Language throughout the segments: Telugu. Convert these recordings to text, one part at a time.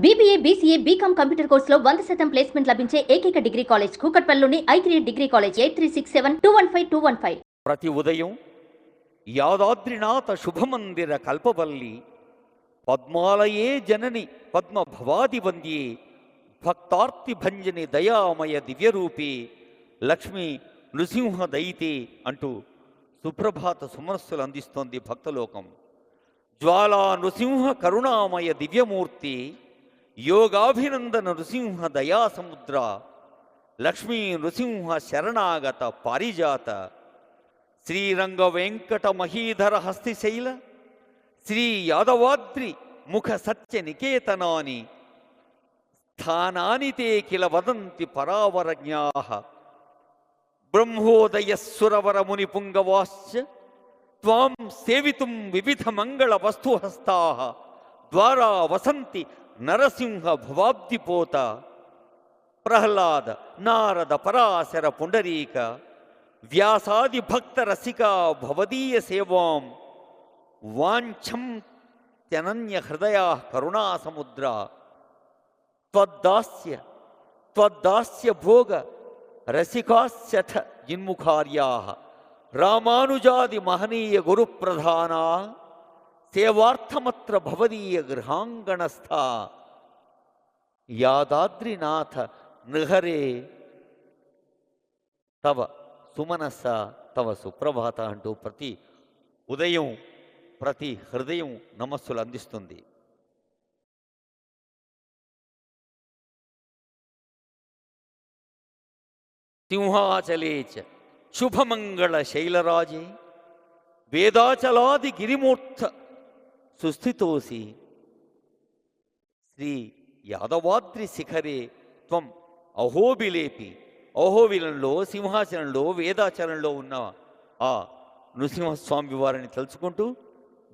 BBA, BCA, BCom కంప్యూటర్ కోర్సులో 100% ప్లేస్మెంట్ లభించే ఏకైక డిగ్రీ కాలేజ్ కూకట్పల్లిలోని I3 డిగ్రీ కాలేజ్ 8367215215. ప్రతి ఉదయం యాదాద్రినాథ శుభమందిర కల్పవల్లి పద్మాలయే జనని పద్మ భవాది వంద్యే భక్తార్తి భంజని దయామయ దివ్యరూపే లక్ష్మీ నృసింహ దయితే అంటూ సుప్రభాత సుమనస్సులు అందిస్తోంది భక్తలోకం. జ్వాలా నృసింహ కరుణామయ దివ్యమూర్తి యోగాభినందన నృసింహ దయాసముద్ర లక్ష్మీ నృసింహ శరణాగత పారిజాత శ్రీరంగ వెంకట మహీధర హస్తిశైల శ్రీ యాదవాద్రి ముఖ సత్య నికేతనాని స్థానాని తే కిల వదంతి పరావరజ్ఞాః బ్రహ్మోదయస్సురవర ముని పుంగవాశ్చ త్వాం సేవితుం వివిధ మంగళ వస్తుహస్తాః ద్వారా వసంతి నరసింహ భవాబ్దిపోత ప్రహ్లాద నారద పరాశర పుండరీక వ్యాసాది భక్త రసికా భవదీయ సేవాం వాంఛం త్యనన్య హృదయా కరుణా సముద్ర త్వద్దాస్య భోగ రసికాస్యథ జిన్ముఖార్యాః రామానుజాది మహనీయ గురుప్రధానా సేవార్థమత్ర భవదీయ గృహాంగణస్థ యాదాద్రినాథ నృహరే తవ సుమనస్స తవ సుప్రభాత అంటూ ప్రతి ఉదయం ప్రతి హృదయం నమస్సులు అందిస్తుంది. సింహాచలేచ శుభమంగళ శైలరాజే వేదాచలాది గిరిమూర్త సుస్థితోసి శ్రీ యాదవాద్రి శిఖరే త్వం అహోబిలేపి అహోబిలంలో సింహాచలంలో వేదాచలంలో ఉన్న ఆ నృసింహస్వామి వారిని తలుచుకుంటూ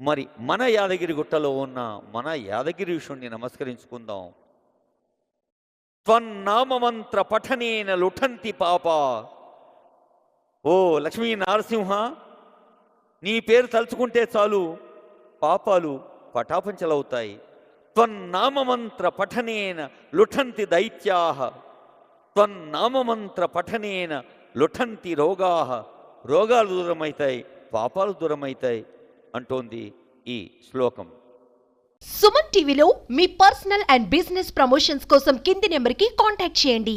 మరి మన యాదగిరి గుట్టలో ఉన్న మన యాదగిరీషుణ్ణి నమస్కరించుకుందాం. త్వన్నామమంత్ర పఠనేన లుఠంతి పాప. ఓ లక్ష్మీ నారసింహ, నీ పేరు తలుచుకుంటే చాలు పాపాలు పటాపంచలవుతాయి. త్వన్నామమంత్ర పఠనేన లుఠంతి దైత్యాః త్వన్నామమంత్ర పఠనేన లుఠంతి రోగాః. రోగాలు దూరమవుతాయి, పాపాలు దూరమవుతాయి అంటోంది ఈ శ్లోకం. సుమన్ టీవీలో మీ పర్సనల్ అండ్ బిజినెస్ ప్రమోషన్స్ కోసం కింది నెంబర్కి కాంటాక్ట్ చేయండి.